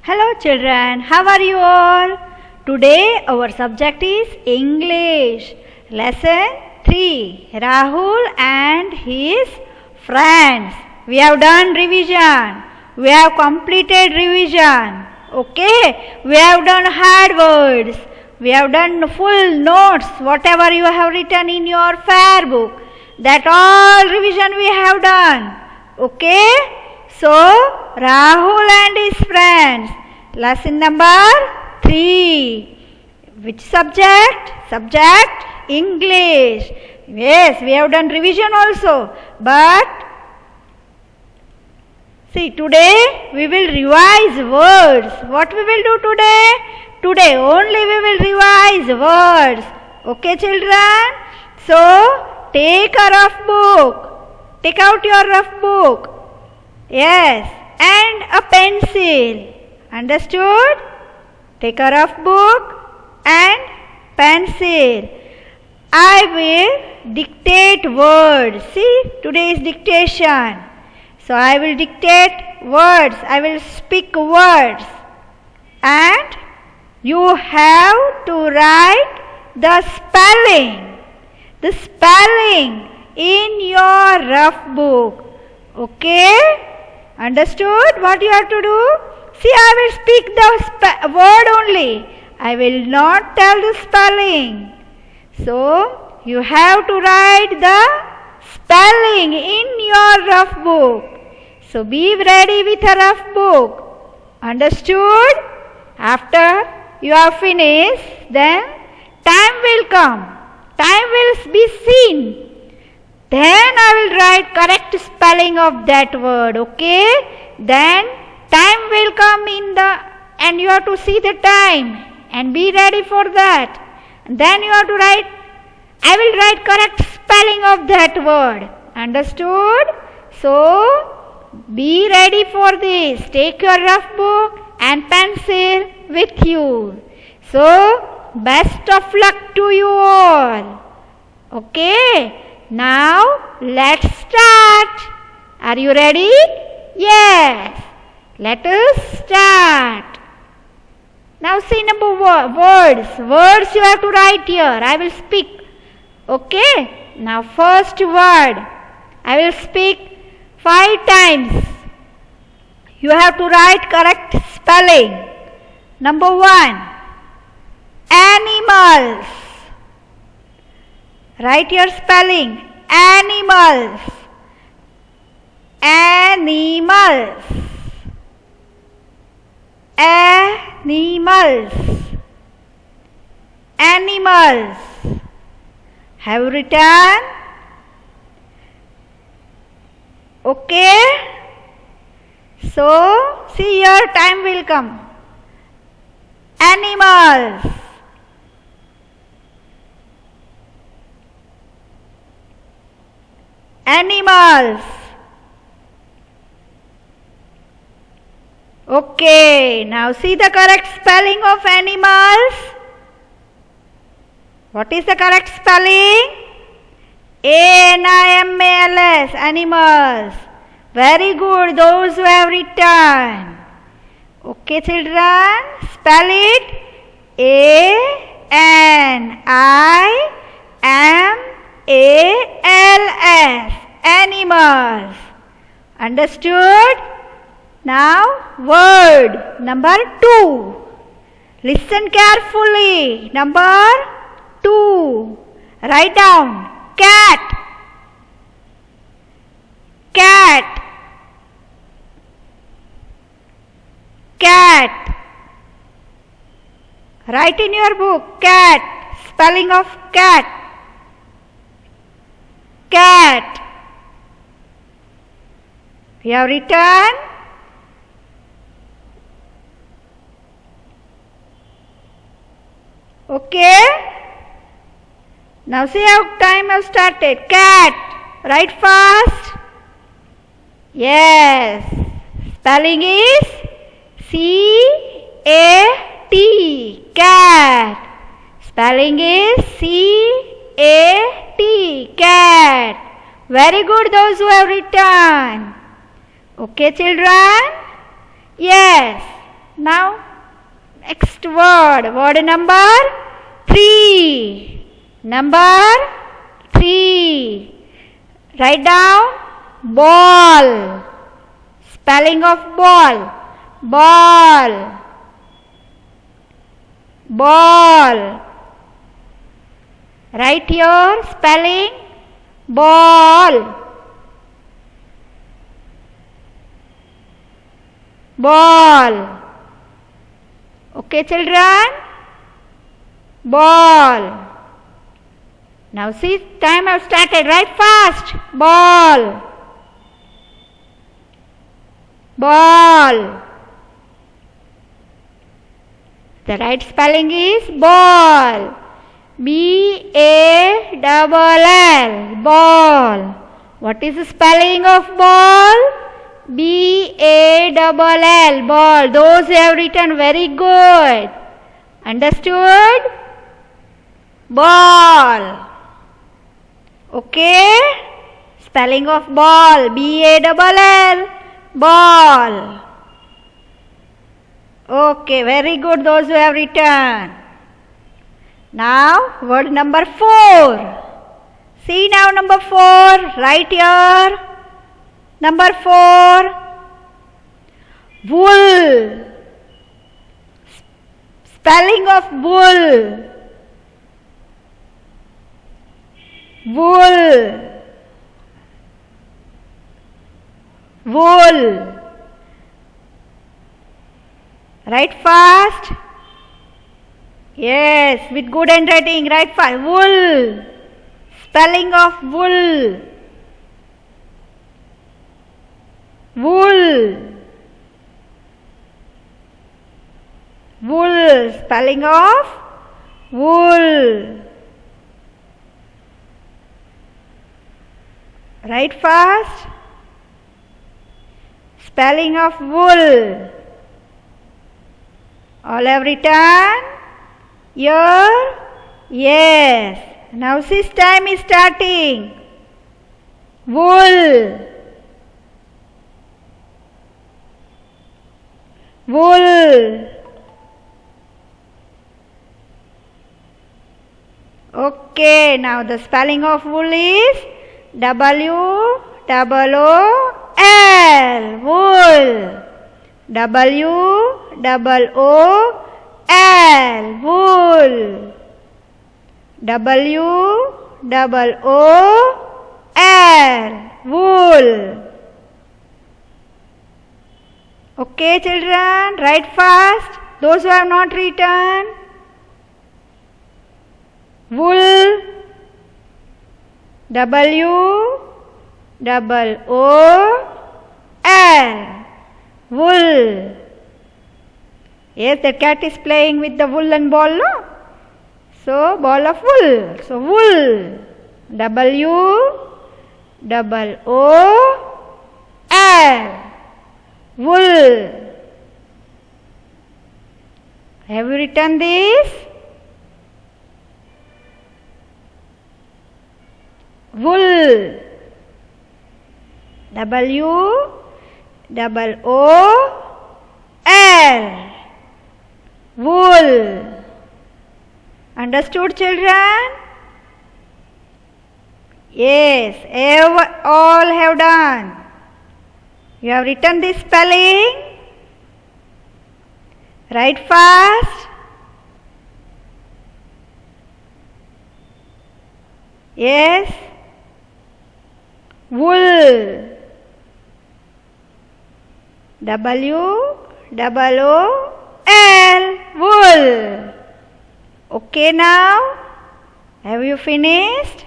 Hello children, how are you all? Today our subject is English. Lesson 3, Rahul and his friends. We have done revision. We have completed revision. Okay? We have done hard words. We have done full notes, whatever you have written in your fair book. That all revision we have done. Okay? So, Rahul and his friends. Lesson number 3. Which subject? Subject English. Yes, we have done revision also. But, see, today we will revise words. What we will do today? Today only we will revise words. Okay, children? So, take a rough book. Take out your rough book. Yes, and a pencil. Understood? Take a rough book and pencil. I will dictate words. See, today is dictation. So I will dictate words. I will speak words. And you have to write the spelling. The spelling in your rough book. Okay? Understood what you have to do? See, I will speak the word only. I will not tell the spelling. So, you have to write the spelling in your rough book. So, be ready with a rough book. Understood? After you are finished, then time will come. Time will be seen. Then I will write correct spelling of that word. Okay? Then time will come and you have to see the time and be ready for that. And then you have to write, I will write correct spelling of that word. Understood? So, be ready for this. Take your rough book and pencil with you. So, best of luck to you all. Okay? Now, let's start. Are you ready? Yes. Let us start. Now see number words. Words you have to write here. I will speak. Okay. Now first word. I will speak 5 times. You have to write correct spelling. Number 1. Animals. Write your spelling. Animals. Animals. Animals. Animals. Have you written? Okay. So, see your time will come. Animals. Animals. Okay, now see the correct spelling of animals. What is the correct spelling? A-N-I-M-A-L-S, animals. Very good, those who have written. Okay, children, spell it. A-N-I-M-A-L-S, animals. Understood? Now, word number 2. Listen carefully. Number 2. Write down. Cat. Cat. Cat. Write in your book. Cat. Spelling of cat. Cat. You have written? Okay. Now see how time has started. Cat. Write fast. Yes. Spelling is C-A-T. Cat. Spelling is C-A-T. Cat. Very good, those who have written. Okay, children? Yes. Now, next word. Word number 3. Number 3. Write down ball. Spelling of ball. Ball. Ball. Write your spelling. Ball. Ball. Okay, children? Ball. Now see, time have started. Write fast. Ball. Ball. The right spelling is ball. B-A-L-L. Ball. What is the spelling of ball? B-A-L-L. Ball. Those who have written, very good. Understood? Ball. Okay? Spelling of ball. B-A-L-L. Ball. Okay, very good, those who have written. Now, word number 4. See now number 4. Write here. Number 4. Wool. Spelling of wool. Wool. Wool. Write fast. Yes, with good handwriting. Write fast. Wool. Spelling of wool. Wool. Wool. Spelling of wool. Write fast. Spelling of wool. All have written? Here? Yes. Now this time is starting. Wool. Wool. Okay, now the spelling of wool is W-O-O-L. Wool. W-O-O-L. Wool. W-O-O-L. Wool. Okay, children, write fast. Those who have not written. Wool. W-O-O-L. Wool. Yes, the cat is playing with the woolen ball, no? So, ball of wool. So, wool. W-O-O-L. Wool. Have you written this? Wool. W-O-O-L. Wool. Understood, children? Yes, all have done. You have written this spelling. Write fast. Yes. Wool. W-O-O-L. Wool. Okay now? Have you finished?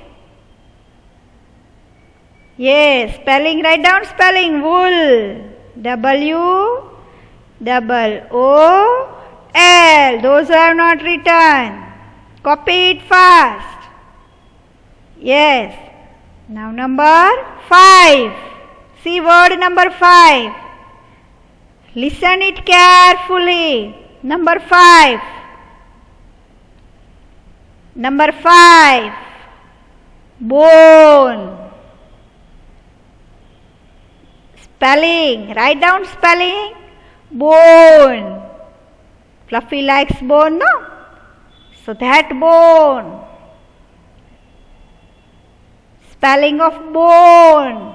Yes, spelling, write down spelling. Wool. W-O-O-L. Those who have not written, copy it fast. Yes. Now number 5. See word number 5. Listen it carefully. Number 5. Number 5. Bone. Spelling. Write down spelling. Bone. Fluffy likes bone, no? So that bone. Spelling of bone.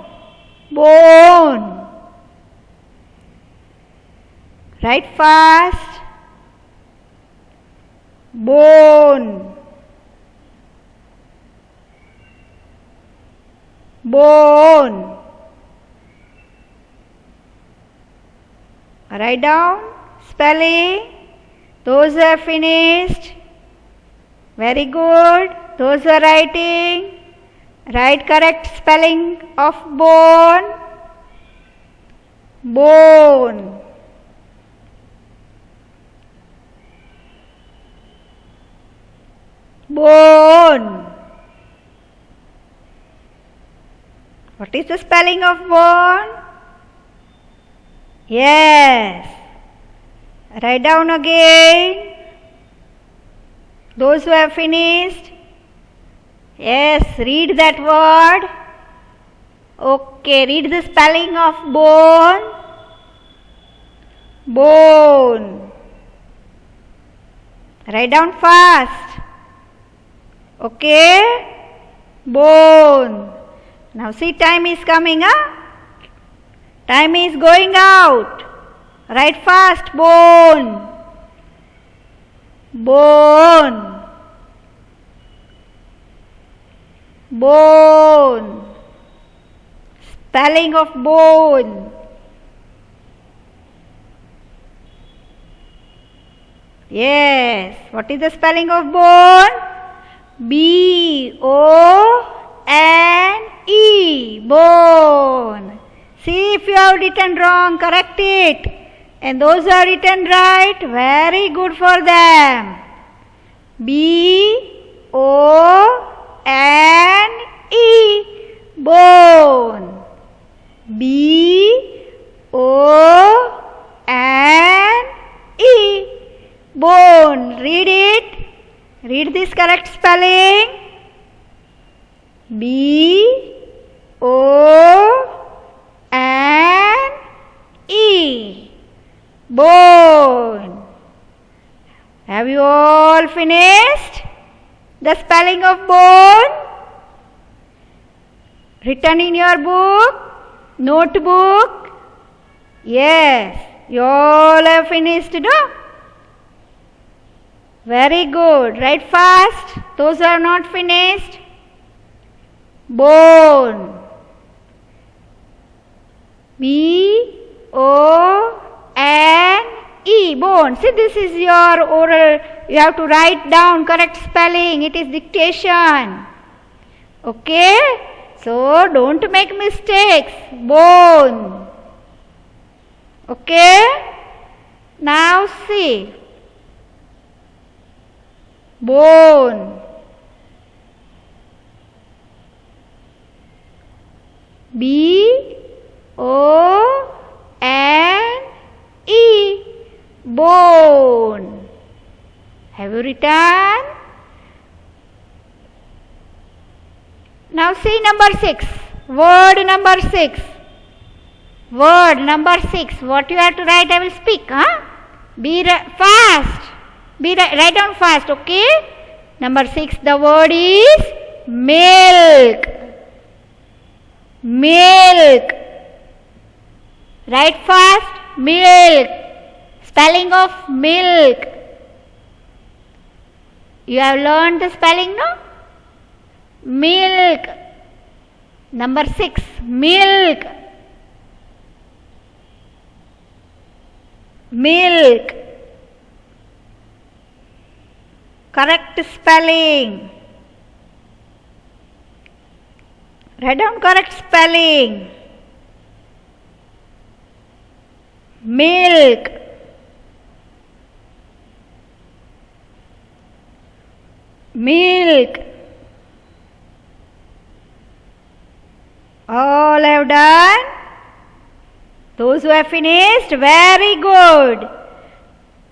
Bone. Write fast. Bone. Bone. Write down spelling. Those who have finished, very good. Those who are writing, write correct spelling of bone. Bone. Bone. What is the spelling of bone? Yes. Write down again. Those who have finished. Yes, read that word. Okay, read the spelling of bone. Bone. Write down fast. Okay. Bone. Now see, time is coming, huh? Time is going out. Write fast. Bone. Bone. Bone. Spelling of bone. Yes. What is the spelling of bone? B-O-N-E. Bone. See, if you have written wrong, correct it. And those who have written right, very good for them. B-O-N-E. Bone. B-O-N-E. Bone. Read it. Read this correct spelling. B-O-N-E. Bone. Have you all finished the spelling of bone? Written in your book, notebook? Yes, you all have finished, no? Very good. Write fast. Those who have not finished. Bone. B-O-N-E. Bone. See, this is your oral. You have to write down correct spelling. It is dictation. Okay? So, don't make mistakes. Bone. Okay? Now see. Bone. B-O-N-E. Bone. Have you written? Now see number 6. Word number 6. Word number 6. What you have to write, I will speak. Huh? Be fast. Write down fast, okay? Number 6. The word is milk. Milk. Write fast. Milk. Spelling of milk. You have learned the spelling, no? Milk. Number 6. Milk. Milk. Correct spelling. Write down correct spelling. Milk. Milk. All have done? Those who have finished, very good.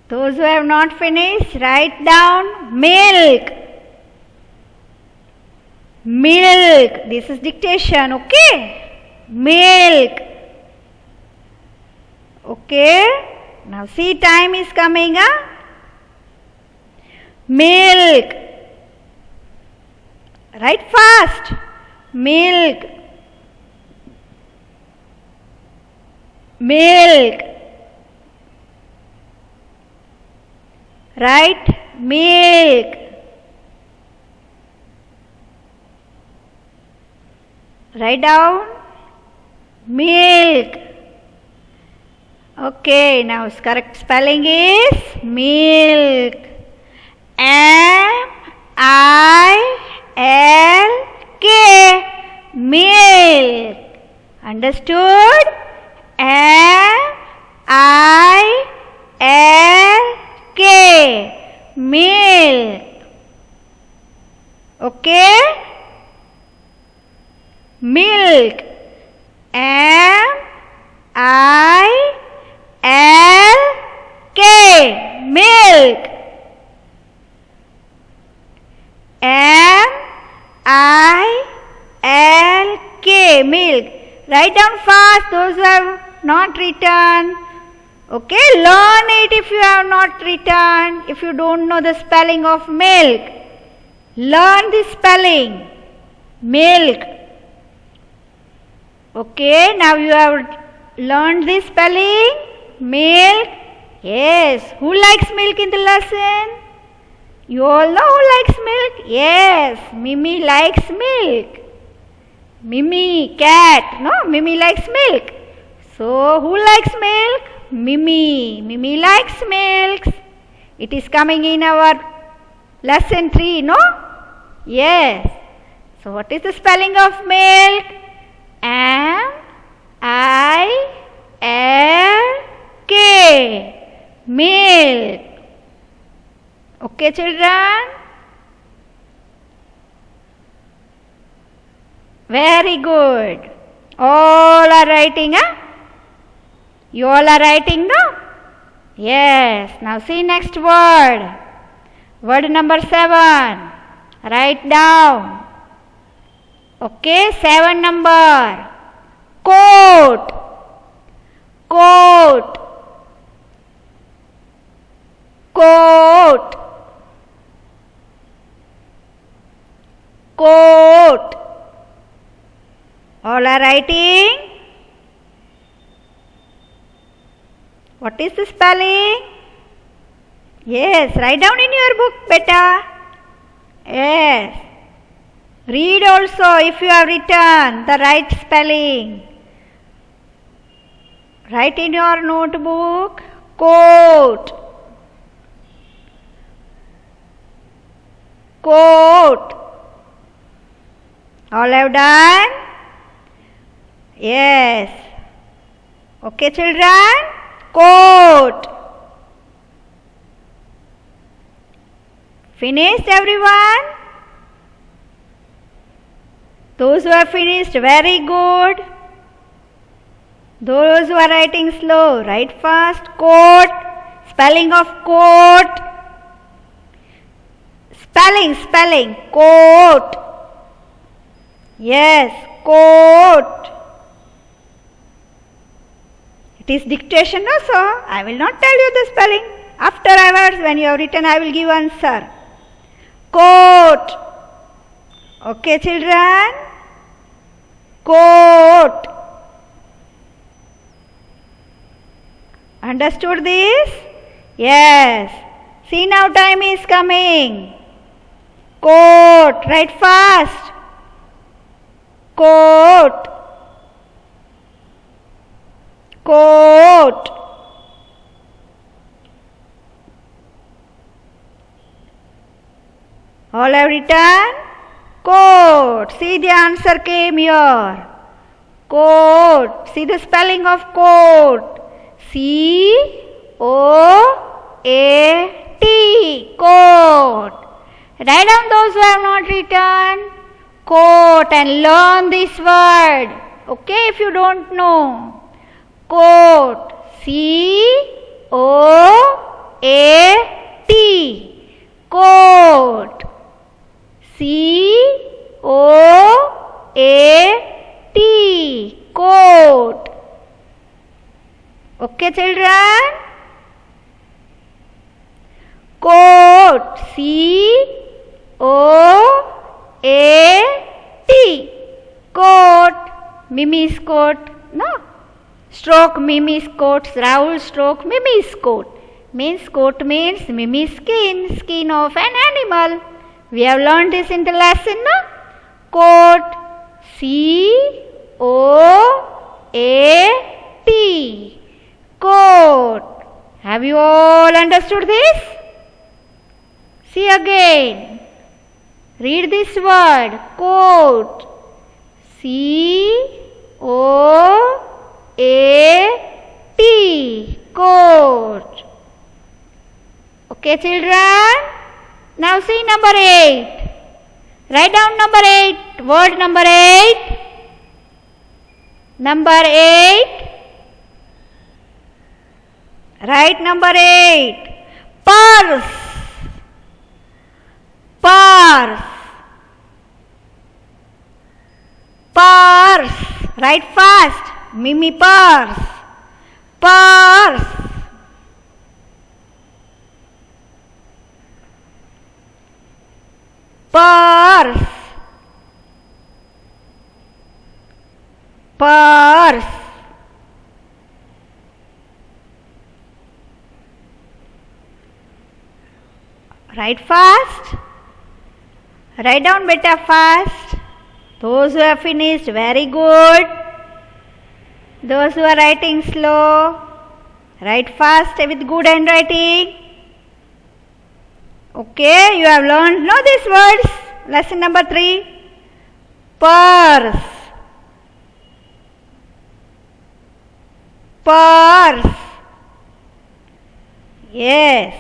Those who have not finished, write down milk. Milk. This is dictation, okay? Milk. Okay? Now see, time is coming, huh? milk. Write fast. Milk. Milk. Write milk. Write down milk. Okay, now correct spelling is milk. M-I-L-K, milk. Understood? M-I-L-K, milk. Okay? Milk. M-I-L-K, milk. M-I-L-K, milk. Write down fast those who have not written. Okay, learn it if you have not written. If you don't know the spelling of milk, learn the spelling. Milk. Okay, now you have learned the spelling. Milk. Yes. Who likes milk in the lesson? You all know who likes milk? Yes, Mimi likes milk. Mimi, cat. No, Mimi likes milk. So, who likes milk? Mimi. Mimi likes milk. It is coming in our lesson 3, no? Yes. So, what is the spelling of milk? M-I-L-K. Milk. Okay, children? Very good. All are writing, huh? You all are writing, no? Yes. Now see next word. Word number 7. Write down. Okay, 7 number. Coat. Coat. Coat. Coat. All are writing. What is the spelling? Yes, write down in your book, beta. Yes. Read also if you have written the right spelling. Write in your notebook. Coat. Coat. All have done? Yes. Okay, children? Coat. Finished, everyone? Those who have finished, very good. Those who are writing slow, write fast. Coat. Spelling of coat. Spelling. Coat. Yes, coat. It is dictation also. I will not tell you the spelling. Afterwards, when you have written, I will give answer. Coat. Okay, children? Coat. Understood this? Yes. See, now time is coming. Coat. Write fast. Coat. Coat. All have written? Coat. See, the answer came here. Coat. See the spelling of coat. C-O-A-T. Coat. Write down those who have not written. Coat and learn this word. Okay, if you don't know. Coat. C-O-A-T. Coat. C-O-A-T. Coat. Okay, children? Coat. C-O-A-T. Coat. Mimi's coat. No. Stroke Mimi's coat. Rahul stroke Mimi's coat. Means coat means Mimi's skin. Skin of an animal. We have learned this in the lesson, no? Coat. C-O-A-T. Coat. Have you all understood this? See again. Read this word. Coat. C-O-A-T. Coat. Okay, children? Now see number 8. Write down number 8. Word number 8. Number 8. Write number 8. Purse. Purse. Purse. Write fast. Mimi purse. Purse. Purse. Purse. Write fast. Write down beta fast. Those who have finished, very good. Those who are writing slow, write fast with good handwriting. Okay, you have learned know these words. Lesson number 3. Purse. Purse. Yes.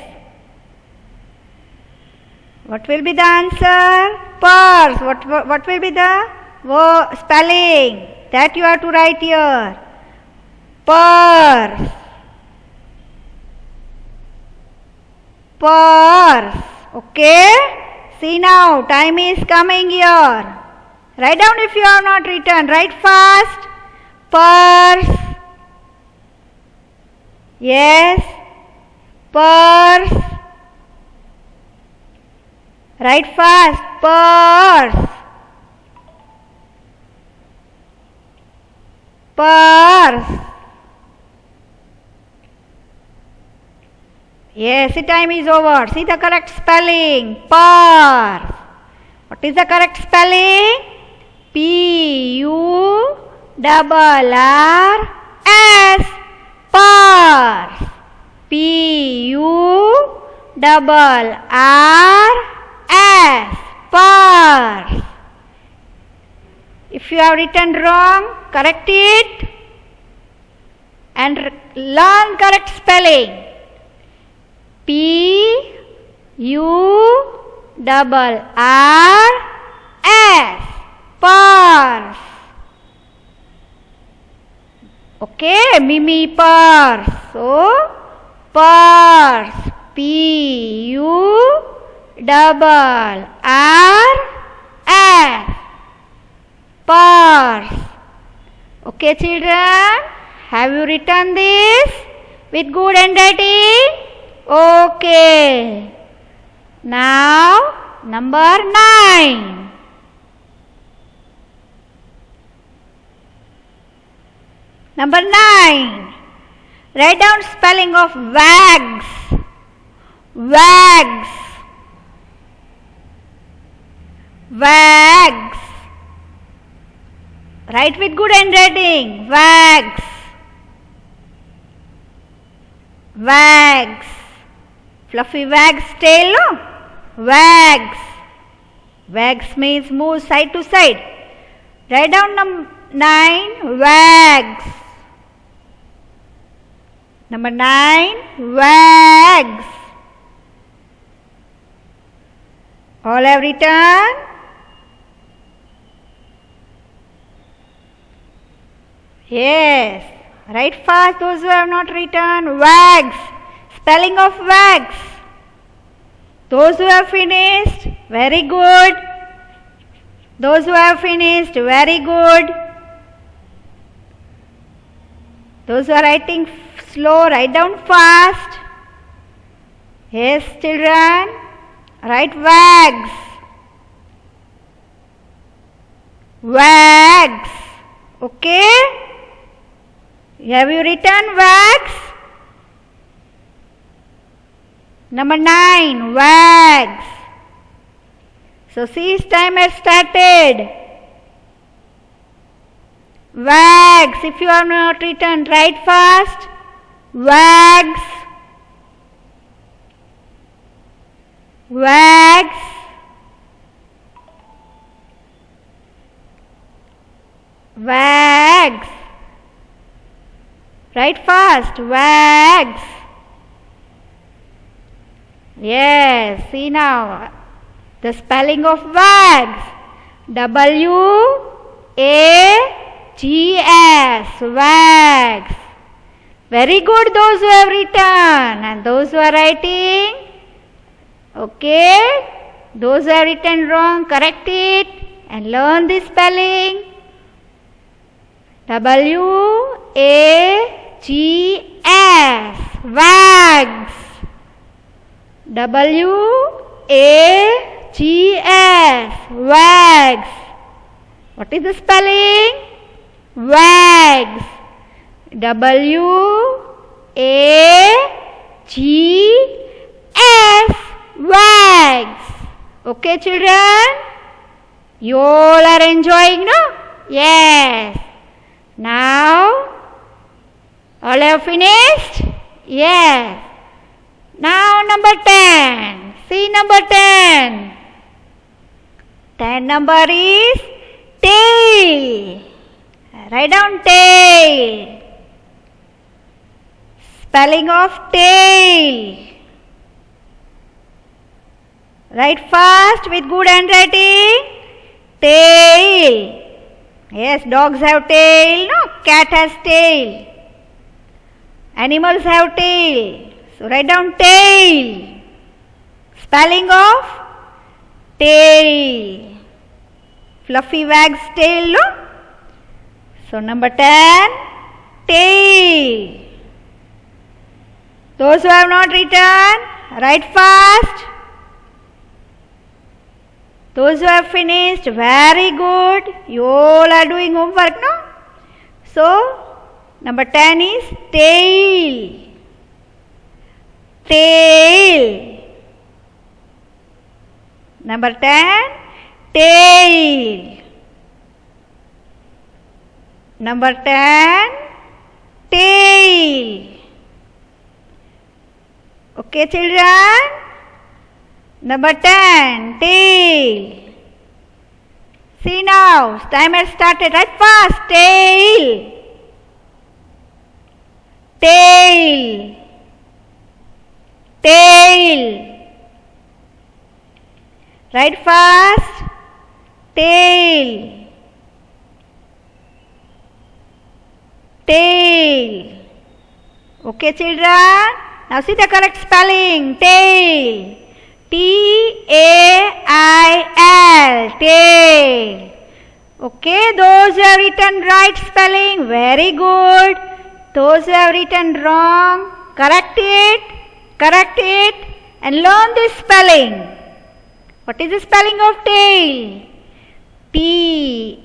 What will be the answer? Purse. What will be the spelling? That you have to write here. Purse. Purse. Okay? See now, time is coming here. Write down if you have not written. Write fast. Purse. Yes. Purse. Write fast. Purse. Purse. Yes, the time is over. See the correct spelling. Purse. What is the correct spelling? P-U-R-R-S. Purse. P-U-R-R-S. Purse. If you have written wrong, correct it and learn correct spelling. P-U-R-R-S. Purse. Okay, Mimi purse. So, purse. P-U-R-R-S. Purse. Okay, children, have you written this with good handwriting? Okay. Now, number 9. Number 9. Write down spelling of wags. Wags. Wags. Write with good handwriting. Wags. Wags. Fluffy wags tail, no? Wags. Wags means move side to side. Write down number 9. Wags. Number 9. Wags. All have written? Yes. Write fast those who have not written. Wags. Spelling of wags. Those who have finished, very good. Those who have finished, very good. Those who are writing slow, write down fast. Yes, children. Write wags. Wags. Okay? Have you written wags? Number 9, wags. So see, his time has started. Wags. If you have not written, write fast. Wags. Wags. Wags. Write fast. Wags. Yes, see now the spelling of wags. W-A-G-S. Wags. Very good, those who have written, and those who are writing. Okay, those who have written wrong, correct it and learn the spelling. W-A-G-S. Wags. W-A-G-S. Wags. What is the spelling? Wags. W-A-G-S. Wags. Okay, children? You all are enjoying, no? Yes. Now, all have finished? Yes. Now number 10. See number 10. 10 number is tail. Write down tail. Spelling of tail. Write fast with good handwriting. Tail. Yes, dogs have tail, no? Cat has tail. Animals have tail. So write down tail. Spelling of tail. Fluffy wags tail, no? So number 10, tail. Those who have not written, write fast. Those who have finished, very good. You all are doing homework, no? So number 10 is tail. Tail. Number 10, tail. Number 10, tail. Okay, children? Number 10, tail. See now, time has started. Right fast, tail. Tail. Tail. Right fast, tail. Tail. Okay, children? Now see the correct spelling. Tail. T-A-I-L. Tail. Okay, those who have written right spelling, very good. Those who have written wrong, correct it, and learn this spelling. What is the spelling of tail? T-A-I-L.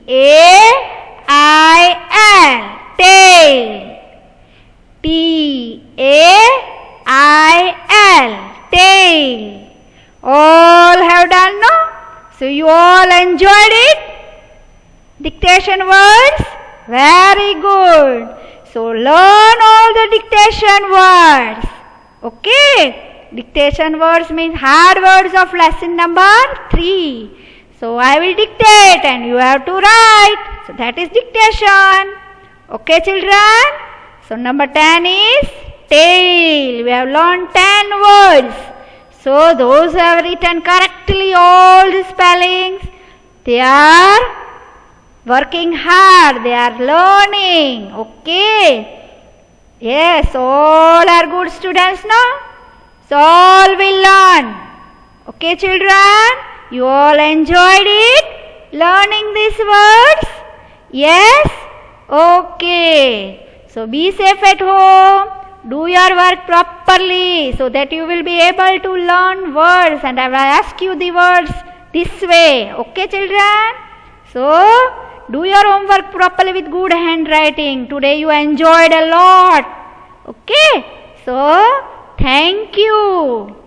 Tail. T-A-I-L. Tail. All have done, no? So you all enjoyed it? Dictation words? Very good. So learn all the dictation words. Okay? Dictation words means hard words of lesson number 3. So I will dictate and you have to write. So that is dictation. Okay, children? So number 10 is tail. We have learned 10 words. So those who have written correctly all the spellings, they are working hard. They are learning. Okay? Yes, all are good students now. So all will learn. Okay, children? You all enjoyed it? Learning these words? Yes? Okay. So be safe at home. do your work properly so that you will be able to learn words, and I will ask you the words this way. Okay, children? So, do your homework properly with good handwriting. Today you enjoyed a lot. Okay? So, thank you.